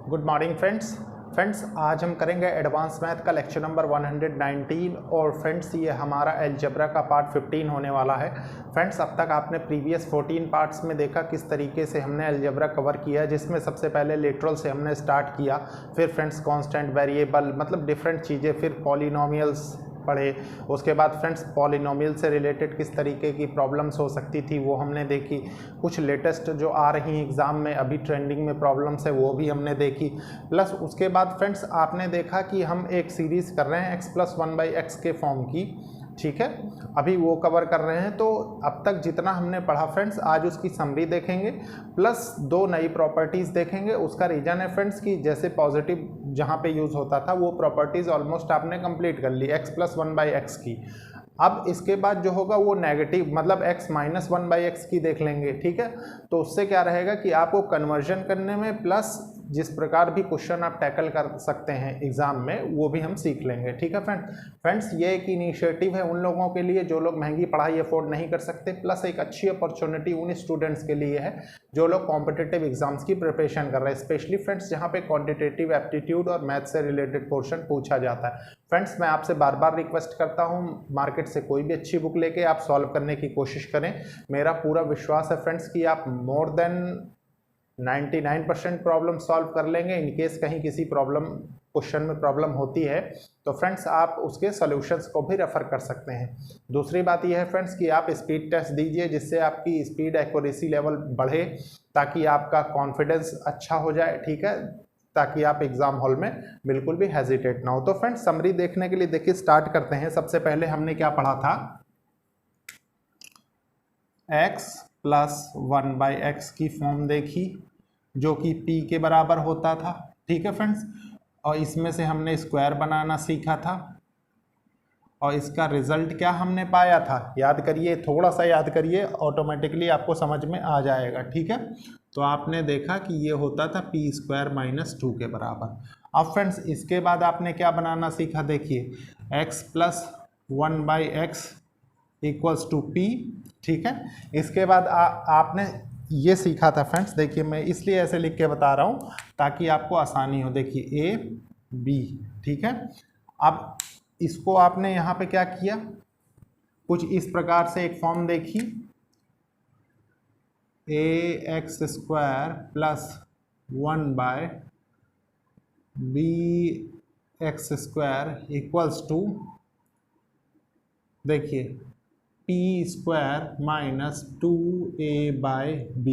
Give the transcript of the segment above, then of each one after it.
Good morning friends आज हम करेंगे एडवांस मैथ का लेक्चर नंबर 119 और फ्रेंड्स ये हमारा अलजेब्रा का पार्ट 15 होने वाला है। फ्रेंड्स अब तक आपने प्रीवियस 14 पार्ट्स में देखा किस तरीके से हमने अलजेब्रा कवर किया है, जिसमें सबसे पहले लिटरल से हमने स्टार्ट किया, फिर फ्रेंड्स कांस्टेंट वेरिएबल मतलब डिफरेंट चीज़ें, फिर पॉलिनोमियल्स पढ़े। उसके बाद फ्रेंड्स पॉलिनोमियल से रिलेटेड किस तरीके की प्रॉब्लम्स हो सकती थी वो हमने देखी। कुछ लेटेस्ट जो आ रही हैं एग्ज़ाम में अभी ट्रेंडिंग में प्रॉब्लम्स है वो भी हमने देखी। प्लस उसके बाद फ्रेंड्स आपने देखा कि हम एक सीरीज़ कर रहे हैं x+1/x के फॉर्म की, ठीक है, अभी वो कवर कर रहे हैं। तो अब तक जितना हमने पढ़ा फ्रेंड्स आज उसकी समरी देखेंगे, प्लस दो नई प्रॉपर्टीज़ देखेंगे। उसका रीज़न है फ्रेंड्स कि जैसे पॉजिटिव जहाँ पे यूज़ होता था वो प्रॉपर्टीज़ ऑलमोस्ट आपने कंप्लीट कर ली x+1/x की। अब इसके बाद जो होगा वो नेगेटिव मतलब x-1/x की देख लेंगे, ठीक है। तो उससे क्या रहेगा कि आपको कन्वर्जन करने में प्लस जिस प्रकार भी क्वेश्चन आप टैकल कर सकते हैं एग्जाम में वो भी हम सीख लेंगे, ठीक है फ्रेंड्स। ये एक इनिशिएटिव है उन लोगों के लिए जो लोग महंगी पढ़ाई अफोर्ड नहीं कर सकते, प्लस एक अच्छी अपॉर्चुनिटी उन स्टूडेंट्स के लिए है जो लोग कॉम्पिटिटिव एग्जाम्स की प्रिपरेशन कर रहे हैं, स्पेशली फ्रेंड्स जहाँ पे क्वांटिटेटिव एप्टीट्यूड और मैथ से रिलेटेड पोर्शन पूछा जाता है। फ्रेंड्स मैं आपसे बार बार रिक्वेस्ट करता हूँ मार्केट से कोई भी अच्छी बुक लेके आप सॉल्व करने की कोशिश करें। मेरा पूरा विश्वास है फ्रेंड्स कि आप मोर देन 99% प्रॉब्लम सॉल्व कर लेंगे। इनकेस कहीं किसी क्वेश्चन में प्रॉब्लम होती है तो फ्रेंड्स आप उसके सॉल्यूशंस को भी रेफर कर सकते हैं। दूसरी बात यह है फ्रेंड्स कि आप स्पीड टेस्ट दीजिए जिससे आपकी स्पीड एक्यूरेसी लेवल बढ़े, ताकि आपका कॉन्फिडेंस अच्छा हो जाए, ठीक है, ताकि आप एग्जाम हॉल में बिल्कुल भी हेजिटेट ना हो। तो फ्रेंड्स समरी देखने के लिए देखिए स्टार्ट करते हैं। सबसे पहले हमने क्या पढ़ा था, x+1/x की फॉर्म देखी जो कि p के बराबर होता था, ठीक है फ्रेंड्स, और इसमें से हमने स्क्वायर बनाना सीखा था और इसका रिजल्ट क्या हमने पाया था, याद करिए, थोड़ा सा याद करिए, ऑटोमेटिकली आपको समझ में आ जाएगा, ठीक है। तो आपने देखा कि ये होता था p² - 2 के बराबर। अब फ्रेंड्स इसके बाद आपने क्या बनाना सीखा, देखिए x+1/x = p, ठीक है। इसके बाद आपने ये सीखा था फ्रेंड्स, देखिए मैं इसलिए ऐसे लिख के बता रहा हूँ ताकि आपको आसानी हो, देखिए a b, ठीक है। अब इसको आपने यहाँ पे क्या किया, कुछ इस प्रकार से एक फॉर्म देखी, ax² + 1/bx² देखिए p² - 2ab,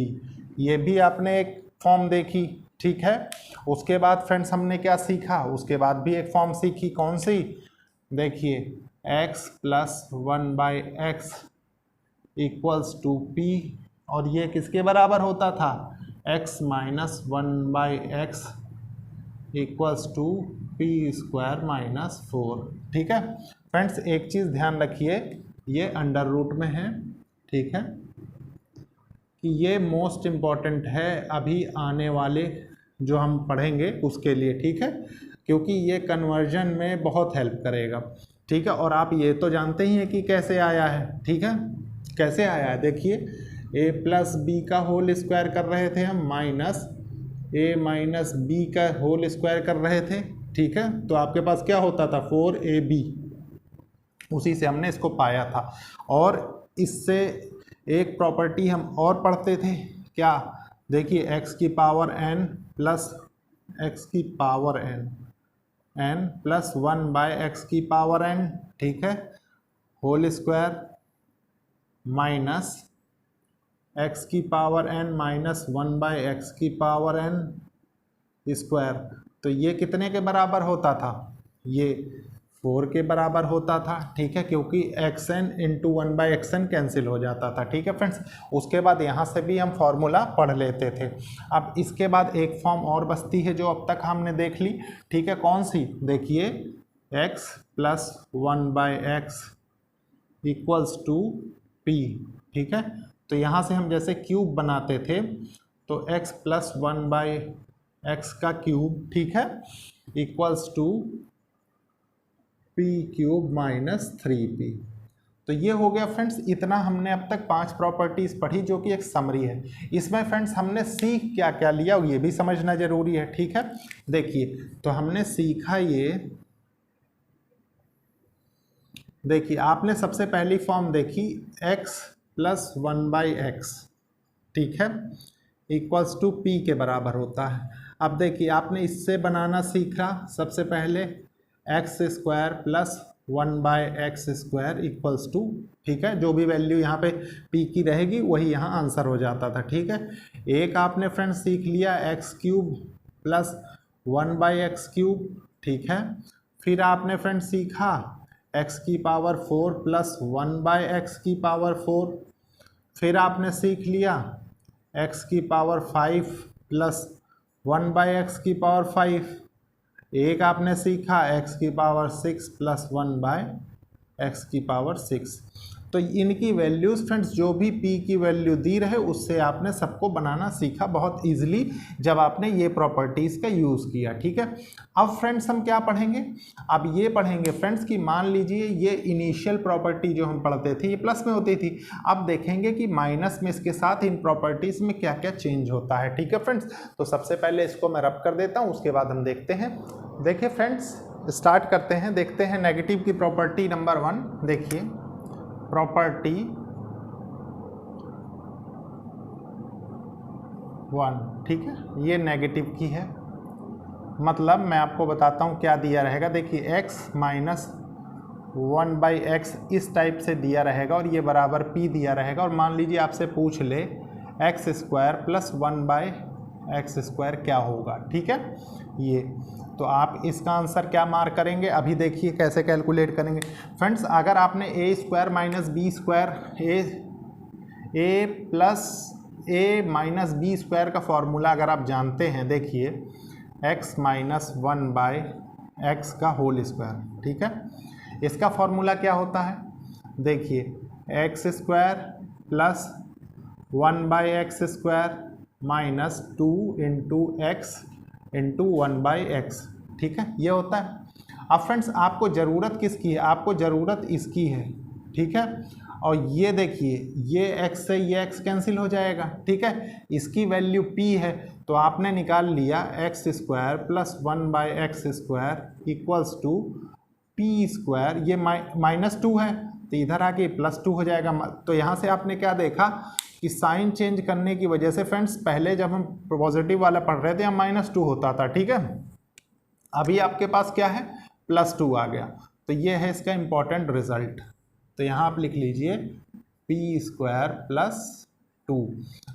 ये भी आपने एक फॉर्म देखी, ठीक है। उसके बाद फ्रेंड्स हमने क्या सीखा, उसके बाद भी एक फॉर्म सीखी, कौन सी, देखिए x+1/x = p, और ये किसके बराबर होता था, x-1/x = p² - 4, ठीक है फ्रेंड्स। एक चीज़ ध्यान रखिए, ये अंडर रूट में है, ठीक है, कि ये मोस्ट इम्पॉर्टेंट है अभी आने वाले जो हम पढ़ेंगे उसके लिए, ठीक है, क्योंकि ये कन्वर्जन में बहुत हेल्प करेगा, ठीक है। और आप ये तो जानते ही हैं कि कैसे आया है, ठीक है, कैसे आया है, देखिए a+b का होल स्क्वायर कर रहे थे हम, -a - b का होल स्क्वायर कर रहे थे, ठीक है। तो आपके पास क्या होता था, 4ab, उसी से हमने इसको पाया था। और इससे एक प्रॉपर्टी हम और पढ़ते थे, क्या, देखिए x⁴n + x⁴n + 1/x⁴n, ठीक है, whole square minus x⁴n - 1/x⁴n square. तो ये कितने के बराबर होता था, ये 4 के बराबर होता था, ठीक है, क्योंकि xn × 1/xn कैंसिल हो जाता था, ठीक है फ्रेंड्स। उसके बाद यहाँ से भी हम फॉर्मूला पढ़ लेते थे। अब इसके बाद एक फॉर्म और बचती है जो अब तक हमने देख ली, ठीक है, कौन सी, देखिए x+1/x = p, ठीक है। तो यहाँ से हम जैसे क्यूब बनाते थे तो x+1/x का क्यूब, ठीक है, = p³ - 3p। तो ये हो गया फ्रेंड्स, इतना हमने अब तक 5 प्रॉपर्टीज़ पढ़ी जो कि एक समरी है। इसमें फ्रेंड्स हमने सीख क्या क्या लिया ये भी समझना जरूरी है, ठीक है। देखिए तो हमने सीखा ये, देखिए आपने सबसे पहली फॉर्म देखी x प्लस 1/x, ठीक है, इक्वल्स टू p के बराबर होता है। अब देखिए आपने इससे बनाना सीखा सबसे पहले x square plus 1/x² equals to, ठीक है, जो भी वैल्यू यहाँ पे p की रहेगी वही यहाँ आंसर हो जाता था, ठीक है। एक आपने फ्रेंड्स सीख लिया x³ प्लस 1/x³, ठीक है। फिर आपने फ्रेंड्स सीखा x⁴ प्लस 1/x⁴। फिर आपने सीख लिया x⁵ प्लस 1/x⁵। एक आपने सीखा x�6 प्लस 1/x�6। तो इनकी वैल्यूज़ फ्रेंड्स जो भी p की वैल्यू दी रहे उससे आपने सबको बनाना सीखा बहुत इजीली जब आपने ये प्रॉपर्टीज़ का यूज़ किया, ठीक है। अब फ्रेंड्स हम क्या पढ़ेंगे, अब ये पढ़ेंगे फ्रेंड्स कि मान लीजिए ये इनिशियल प्रॉपर्टी जो हम पढ़ते थे ये प्लस में होती थी, अब देखेंगे कि माइनस में इसके साथ इन प्रॉपर्टीज़ में क्या क्या चेंज होता है, ठीक है फ्रेंड्स। तो सबसे पहले इसको मैं रब कर देता हूँ, उसके बाद हम देखते हैं। देखिए फ्रेंड्स स्टार्ट करते हैं, देखते हैं नेगेटिव की प्रॉपर्टी नंबर 1। देखिए प्रॉपर्टी 1, ठीक है, ये नेगेटिव की है, मतलब मैं आपको बताता हूँ क्या दिया रहेगा। देखिए x माइनस 1/x इस टाइप से दिया रहेगा और ये बराबर p दिया रहेगा, और मान लीजिए आपसे पूछ ले x² प्लस 1/x² क्या होगा, ठीक है। ये तो आप इसका आंसर क्या मार्क करेंगे, अभी देखिए कैसे कैलकुलेट करेंगे फ्रेंड्स। अगर आपने a² minus b² a plus a minus b² का फॉर्मूला अगर आप जानते हैं, देखिए x माइनस 1/x का होल स्क्वायर, ठीक है, इसका फॉर्मूला क्या होता है। देखिए x² plus 1/x² minus 2 into x into 1/x, ठीक है, ये होता है। अब फ्रेंड्स आपको ज़रूरत किसकी है, आपको ज़रूरत इसकी है, ठीक है। और ये देखिए ये x से ये x कैंसिल हो जाएगा, ठीक है, इसकी वैल्यू p है, तो आपने निकाल लिया x² plus 1/x² equals to p², ये -2 है तो इधर आके +2 हो जाएगा। तो यहाँ से आपने क्या देखा कि साइन चेंज करने की वजह से फ्रेंड्स पहले जब हम पॉजिटिव वाला पढ़ रहे थे हम -2 होता था, ठीक है, अभी आपके पास क्या है +2 आ गया। तो ये है इसका इम्पॉर्टेंट रिजल्ट। तो यहाँ आप लिख लीजिए p² प्लस 2।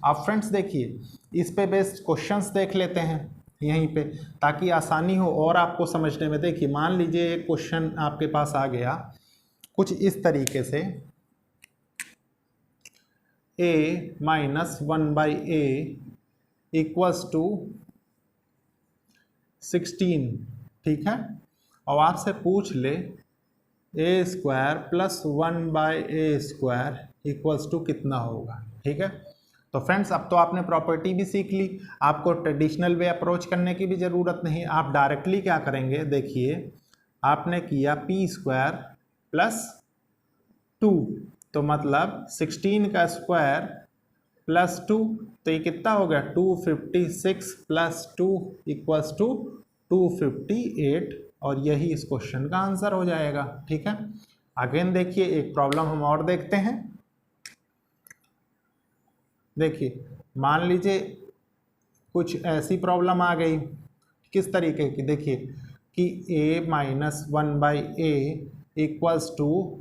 अब फ्रेंड्स देखिए इस पे बेस्ड क्वेश्चंस देख लेते हैं यहीं पे ताकि आसानी हो और आपको समझने में। देखिए मान लीजिए एक क्वेश्चन आपके पास आ गया कुछ इस तरीके से, a minus 1/a equals to 16, ठीक है, और आपसे पूछ ले a² plus 1/a² equals to कितना होगा, ठीक है। तो फ्रेंड्स अब तो आपने प्रॉपर्टी भी सीख ली, आपको ट्रेडिशनल वे अप्रोच करने की भी ज़रूरत नहीं, आप डायरेक्टली क्या करेंगे। देखिए आपने किया p² प्लस 2, तो मतलब 16 का स्क्वायर प्लस 2, तो ये कितना हो गया 256 प्लस 2 इक्वल्स टू 258, और यही इस क्वेश्चन का आंसर हो जाएगा, ठीक है। अगेन देखिए एक प्रॉब्लम हम और देखते हैं। देखिए मान लीजिए कुछ ऐसी प्रॉब्लम आ गई, किस तरीके की, देखिए कि a minus 1/a equals to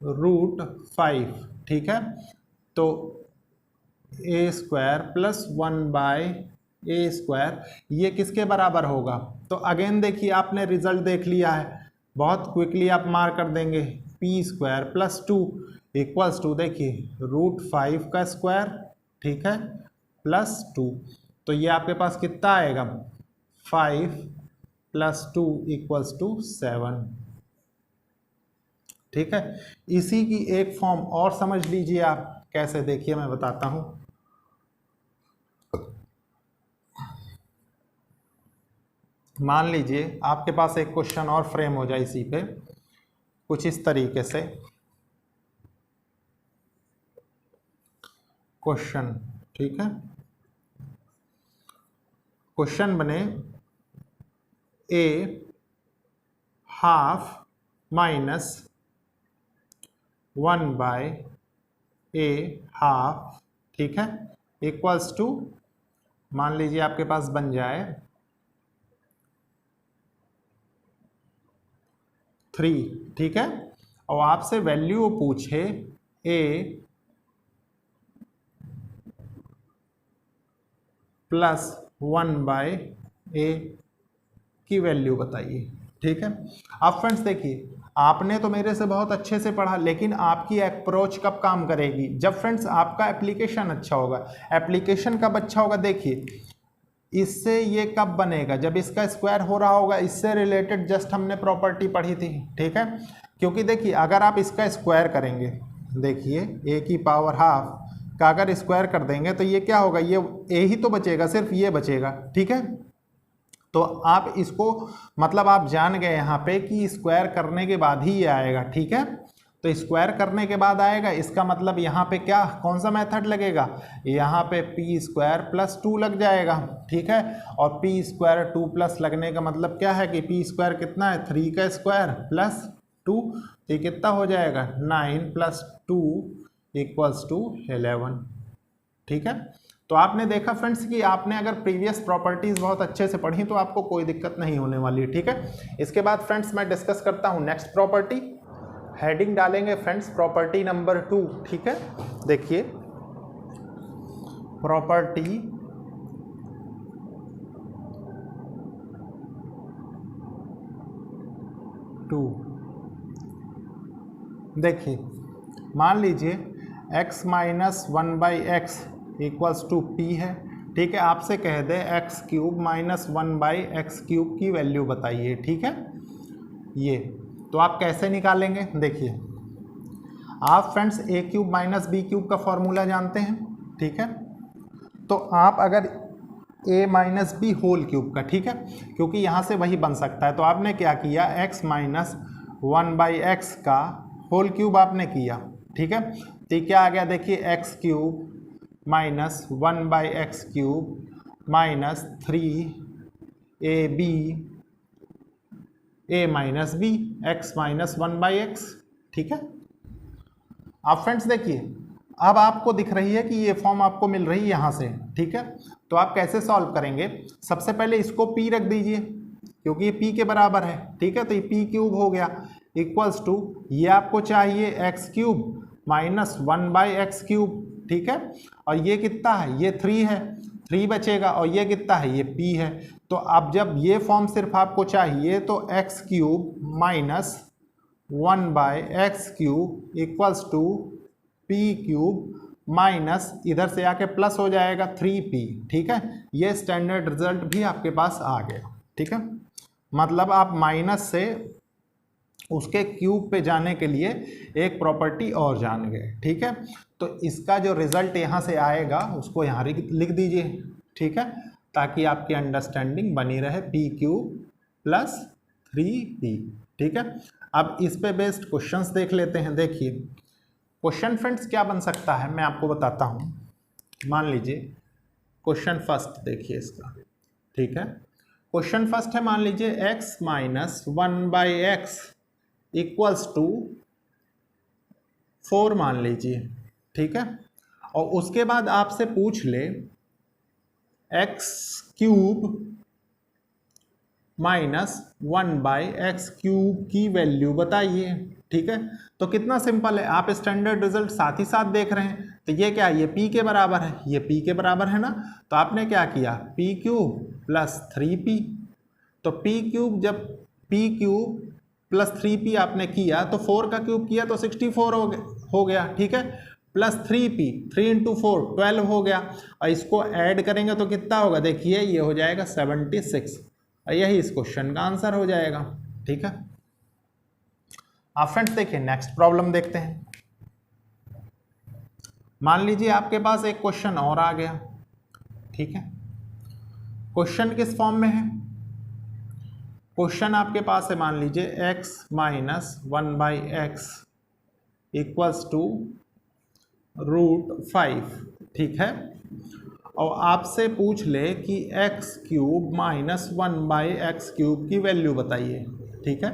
√5, ठीक है, तो a² प्लस 1/a² ये किसके बराबर होगा। तो अगेन देखिए आपने रिजल्ट देख लिया है, बहुत क्विकली आप मार्क कर देंगे p² प्लस 2 इक्वल्स टू, देखिए √5 का स्क्वायर, ठीक है, प्लस 2, तो ये आपके पास कितना आएगा 5 प्लस 2 इक्वल्स टू 7, ठीक है। इसी की एक फॉर्म और समझ लीजिए आप कैसे, देखिए मैं बताता हूं। मान लीजिए आपके पास एक क्वेश्चन और फ्रेम हो जाए इसी पे कुछ इस तरीके से, क्वेश्चन, ठीक है। क्वेश्चन बने ए हाफ माइनस 1/a हाफ, ठीक है, इक्वल्स टू, मान लीजिए आपके पास बन जाए 3, ठीक है। और आपसे वैल्यू पूछे a प्लस 1/a की वैल्यू बताइए, ठीक है। अब फ्रेंड्स देखिए, आपने तो मेरे से बहुत अच्छे से पढ़ा, लेकिन आपकी अप्रोच कब काम करेगी? जब फ्रेंड्स आपका एप्लीकेशन अच्छा होगा। एप्लीकेशन कब अच्छा होगा? देखिए, इससे ये कब बनेगा? जब इसका स्क्वायर हो रहा होगा। इससे रिलेटेड जस्ट हमने प्रॉपर्टी पढ़ी थी, ठीक है। क्योंकि देखिए, अगर आप इसका स्क्वायर करेंगे, देखिए a की पावर हाफ का अगर स्क्वायर कर देंगे तो ये क्या होगा? ये a ही तो बचेगा, सिर्फ ये बचेगा, ठीक है। तो आप इसको मतलब आप जान गए यहाँ पे कि स्क्वायर करने के बाद ही ये आएगा, ठीक है। तो स्क्वायर करने के बाद आएगा, इसका मतलब यहाँ पे क्या, कौन सा मेथड लगेगा? यहाँ पे पी स्क्वायर प्लस 2 लग जाएगा, ठीक है। और पी स्क्वायर 2 प्लस लगने का मतलब क्या है कि पी स्क्वायर कितना है? 3 का स्क्वायर प्लस 2, ये कितना हो जाएगा? 9 प्लस 2 इक्वल्स टू 11, ठीक है। तो आपने देखा फ्रेंड्स कि आपने अगर प्रीवियस प्रॉपर्टीज बहुत अच्छे से पढ़ी तो आपको कोई दिक्कत नहीं होने वाली, ठीक है। इसके बाद फ्रेंड्स मैं डिस्कस करता हूं नेक्स्ट प्रॉपर्टी। हेडिंग डालेंगे फ्रेंड्स प्रॉपर्टी नंबर 2, ठीक है। देखिए, प्रॉपर्टी 2, देखिए, मान लीजिए x minus 1/x equals to P है, ठीक है। आपसे कह दे X cube minus 1/x cube की वैल्यू बताइए, ठीक है। ये तो आप कैसे निकालेंगे? देखिए, आप friends a cube minus B cube का फॉर्मूला जानते हैं, ठीक है। तो आप अगर a minus B whole cube का, ठीक है, क्योंकि यहाँ से वही बन सकता है। तो आपने क्या किया? x माइनस 1/x का होल क्यूब आपने किया, ठीक है। तो क्या आ गया? देखिए, x cube minus 1/x cube minus 3ab a minus B x minus 1/x, ठीक है। अब फ्रेंड्स देखिए, अब आपको दिख रही है कि ये फॉर्म आपको मिल रही है यहाँ से, ठीक है। तो आप कैसे सॉल्व करेंगे? सबसे पहले इसको p रख दीजिए, क्योंकि ये p के बराबर है, ठीक है। तो ये p क्यूब हो गया इक्वल्स टू, ये आपको चाहिए x cube minus 1/x cube, ठीक है। और ये कितना है? ये 3 है, 3 बचेगा। और ये कितना है? ये p है। तो अब जब ये फॉर्म सिर्फ आपको चाहिए तो x cube minus 1/x cube equals to p cube minus, इधर से आके प्लस हो जाएगा 3p, ठीक है। ये स्टैंडर्ड रिजल्ट भी आपके पास आ गया, ठीक है। मतलब आप माइनस से उसके क्यूब पे जाने के लिए एक प्रॉपर्टी और जान गए, ठीक है। तो इसका जो रिजल्ट यहाँ से आएगा उसको यहाँ लिख दीजिए, ठीक है, ताकि आपकी अंडरस्टैंडिंग बनी रहे, p क्यूब प्लस 3p, ठीक है। अब इस पे बेस्ड क्वेश्चंस देख लेते हैं। देखिए, क्वेश्चन फ्रेंड्स क्या बन सकता है मैं आपको बताता हूँ। मान लीजिए क्वेश्चन फर्स्ट देखिए इसका, ठीक है। क्वेश्चन फर्स्ट है, मान लीजिए x minus 1/x equals to 4 मान लीजिए, ठीक है। और उसके बाद आपसे पूछ ले x cube minus 1/x cube की वैल्यू बताइए, ठीक है। तो कितना सिंपल है, आप स्टैंडर्ड रिजल्ट साथ ही साथ देख रहे हैं। तो ये क्या है? ये p के बराबर है, ये p के बराबर है ना। तो आपने क्या किया? p cube plus 3p। तो p क्यूब, जब p क्यूब प्लस 3p आपने किया तो 4 का क्यूब किया तो 64 हो गया, ठीक है। प्लस 3p, 3 इंटू 4 12 हो गया। और इसको ऐड करेंगे तो कितना होगा? देखिए, ये हो जाएगा 76, और यही इस क्वेश्चन का आंसर हो जाएगा, ठीक है। आप फ्रेंड्स देखिए, नेक्स्ट प्रॉब्लम देखते हैं। मान लीजिए आपके पास एक क्वेश्चन और आ गया, ठीक है। क्वेश्चन किस फॉर्म में है? क्वेश्चन आपके पास है, मान लीजिए x minus 1/x equals to √5, ठीक है। और आपसे पूछ ले कि x³ माइनस 1/x³ की वैल्यू बताइए, ठीक है।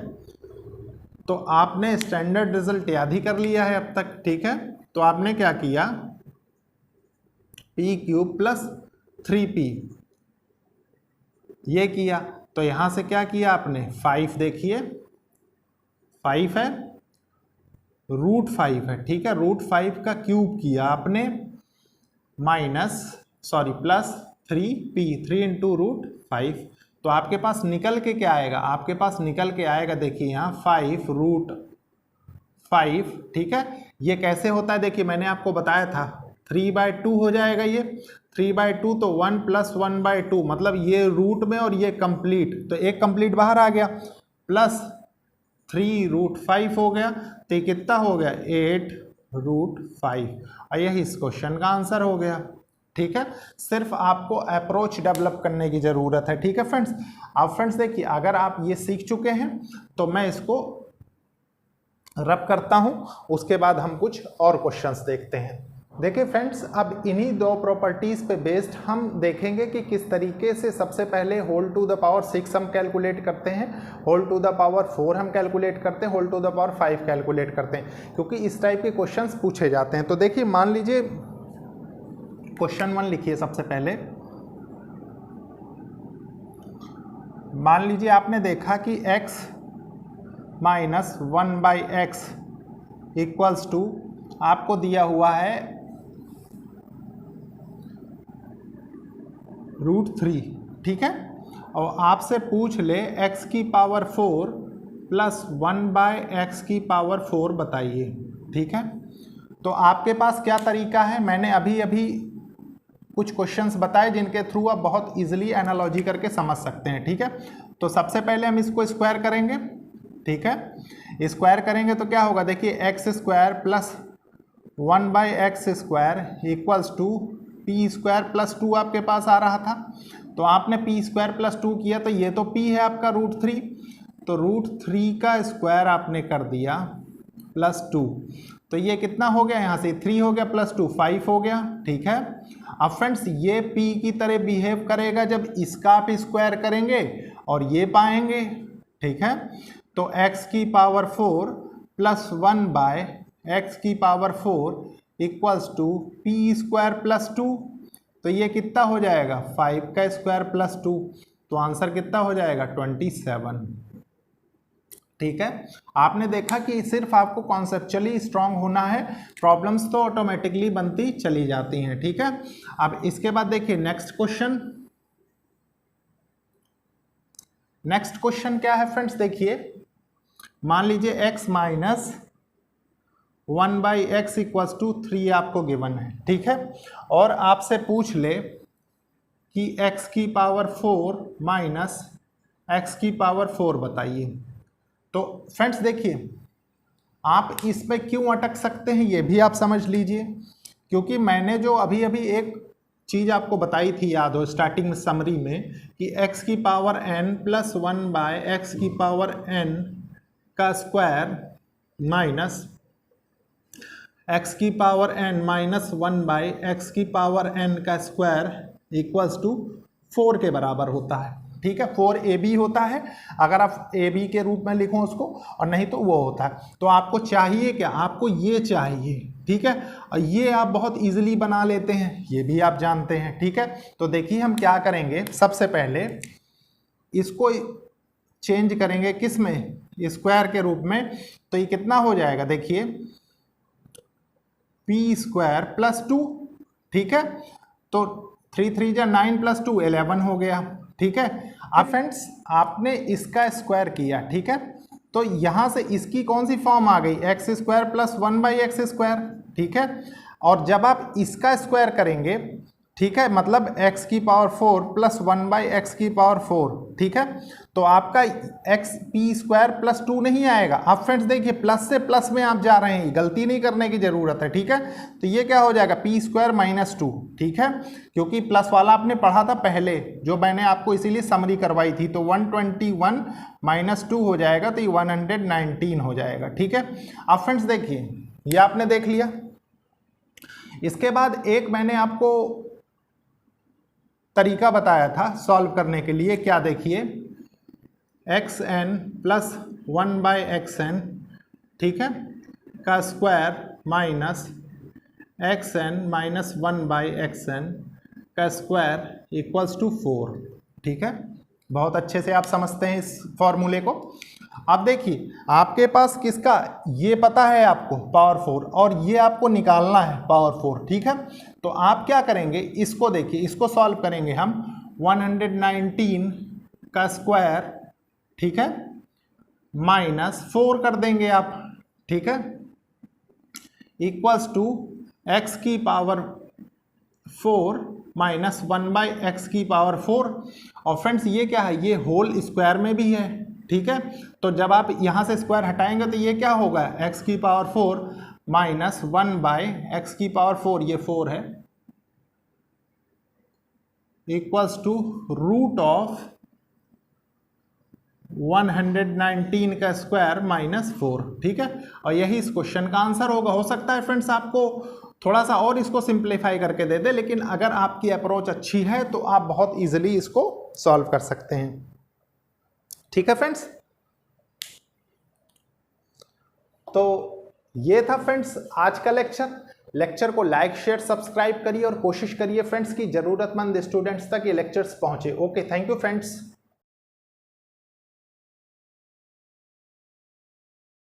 तो आपने स्टैंडर्ड रिजल्ट याद ही कर लिया है अब तक, ठीक है। तो आपने क्या किया, p³ प्लस 3p ये किया। तो यहां से क्या किया आपने, 5 देखिए 5 है, √5 है, ठीक है। √5 का क्यूब किया आपने, प्लस 3p, 3 इंटू √5। तो आपके पास निकल के क्या आएगा, आपके पास निकल के आएगा, देखिए यहाँ 5√5, ठीक है। ये कैसे होता है, देखिए मैंने आपको बताया था 3/2 हो जाएगा, ये 3/2 तो 1 + 1/2, मतलब ये रूट में और ये कंप्लीट, तो एक कंप्लीट बाहर आ गया, प्लस 3√5 हो गया, तो ये कितना हो गया 8√5, और यही इस क्वेश्चन का आंसर हो गया, ठीक है। सिर्फ आपको अप्रोच डेवलप करने की ज़रूरत है, ठीक है फ्रेंड्स। अब फ्रेंड्स देखिए, अगर आप ये सीख चुके हैं तो मैं इसको रब करता हूं, उसके बाद हम कुछ और क्वेश्चंस देखते हैं। देखिए फ्रेंड्स, अब इन्हीं दो प्रॉपर्टीज़ पे बेस्ड हम देखेंगे कि किस तरीके से सबसे पहले होल टू द पावर 6 हम कैलकुलेट करते हैं, होल टू द पावर 4 हम कैलकुलेट करते हैं, whole to the power 5 calculate करते हैं, क्योंकि इस टाइप के क्वेश्चंस पूछे जाते हैं। तो देखिए मान लीजिए क्वेश्चन 1 लिखिए सबसे पहले। मान लीजिए आपने देखा कि x minus 1/x equals to आपको दिया हुआ है √3, ठीक है। और आपसे पूछ ले x⁴ प्लस 1/x⁴ बताइए, ठीक है। तो आपके पास क्या तरीका है, मैंने अभी कुछ क्वेश्चंस बताए जिनके थ्रू आप बहुत इजीली एनालॉजी करके समझ सकते हैं, ठीक है। तो सबसे पहले हम इसको स्क्वायर करेंगे, ठीक है। स्क्वायर करेंगे तो क्या होगा, देखिए x² plus 1/x² equals to p² plus 2 आपके पास आ रहा था। तो आपने p² प्लस 2 किया, तो ये तो p है आपका √3, तो √3 का स्क्वायर आपने कर दिया प्लस 2, तो ये कितना हो गया, यहाँ से 3 हो गया प्लस 2 5 हो गया, ठीक है। अब फ्रेंड्स ये p की तरह बिहेव करेगा जब इसका आप स्क्वायर करेंगे और ये पाएंगे, ठीक है। तो x⁴ plus 1/x⁴ equals to p² plus 2, तो ये कितना हो जाएगा 5 का स्क्वायर प्लस 2, तो आंसर कितना हो जाएगा 27, ठीक है। आपने देखा कि सिर्फ आपको कॉन्सेप्चुअली स्ट्रांग होना है, प्रॉब्लम्स तो ऑटोमेटिकली बनती चली जाती हैं, ठीक है। अब इसके बाद देखिए नेक्स्ट क्वेश्चन क्या है फ्रेंड्स, देखिए मान लीजिए x minus 1/x equals to 3 आपको गिवन है, ठीक है। और आपसे पूछ ले कि x⁴ माइनस x⁴ बताइए। तो फ्रेंड्स देखिए, आप इस पे क्यों अटक सकते हैं ये भी आप समझ लीजिए, क्योंकि मैंने जो अभी एक चीज़ आपको बताई थी, याद हो स्टार्टिंग में समरी में, कि x⁴n प्लस 1/x⁴n का square minus x⁴n minus 1/x⁴n का स्क्वायर इक्वल्स टू 4 के बराबर होता है, ठीक है। 4ab होता है अगर आप ab के रूप में लिखो उसको, और नहीं तो वो होता है। तो आपको चाहिए क्या, आपको ये चाहिए, ठीक है। और ये आप बहुत इजीली बना लेते हैं, ये भी आप जानते हैं, ठीक है। तो देखिए हम क्या करेंगे, सबसे पहले इसको चेंज करेंगे किस में, स्क्वायर के रूप में। तो ये कितना हो जाएगा, देखिए p² प्लस 2, ठीक है। तो 3 3 जा 9 प्लस 2 11 हो गया, ठीक है। अब फ्रेंड्स आपने इसका स्क्वायर किया, ठीक है। तो यहां से इसकी कौन सी फॉर्म आ गई, x² प्लस 1/x², ठीक है। और जब आप इसका स्क्वायर करेंगे, ठीक है, मतलब x⁴ प्लस 1/x⁴, ठीक है, तो आपका p² प्लस 2 नहीं आएगा। अब फ्रेंड्स देखिए प्लस से प्लस में आप जा रहे हैं, गलती नहीं करने की जरूरत है, ठीक है। तो ये क्या हो जाएगा p² माइनस 2, ठीक है, क्योंकि प्लस वाला आपने पढ़ा था पहले, जो मैंने आपको इसीलिए समरी करवाई थी। तो 121 माइनस 2 हो जाएगा, तो ये 119 हो जाएगा, ठीक है। अब फ्रेंड्स देखिए ये आपने देख लिया। इसके बाद एक मैंने आपको तरीका बताया था सॉल्व करने के लिए, क्या देखिए, xn प्लस 1/xn, ठीक है, का square minus xn minus 1/xn का स्क्वायर इक्वल्स टू 4, ठीक है। बहुत अच्छे से आप समझते हैं इस फॉर्मूले को। अब देखिए आपके पास किसका, ये पता है आपको पावर 4, और ये आपको निकालना है पावर 4, ठीक है। तो आप क्या करेंगे, इसको देखिए, इसको सॉल्व करेंगे हम 119 का स्क्वायर, ठीक है, माइनस 4 कर देंगे आप, ठीक है, इक्वल्स टू x की पावर 4 माइनस 1/x की पावर 4। और फ्रेंड्स ये क्या है, ये होल स्क्वायर में भी है, ठीक है। तो जब आप यहाँ से स्क्वायर हटाएंगे तो ये क्या होगा, x की पावर 4 माइनस 1/x की पावर 4, ये 4 है, इक्वल्स टू रूट ऑफ 119 का स्क्वायर माइनस 4, ठीक है। और यही इस क्वेश्चन का आंसर होगा। हो सकता है फ्रेंड्स आपको थोड़ा सा और इसको सिंप्लीफाई करके दे दे, लेकिन अगर आपकी अप्रोच अच्छी है तो आप बहुत इजीली इसको सॉल्व कर सकते हैं, ठीक है फ्रेंड्स। तो ये था फ्रेंड्स आज का लेक्चर को लाइक शेयर सब्सक्राइब करिए और कोशिश करिए फ्रेंड्स कि जरूरतमंद स्टूडेंट्स तक ये लेक्चर्स पहुंचे। Okay, thank you friends.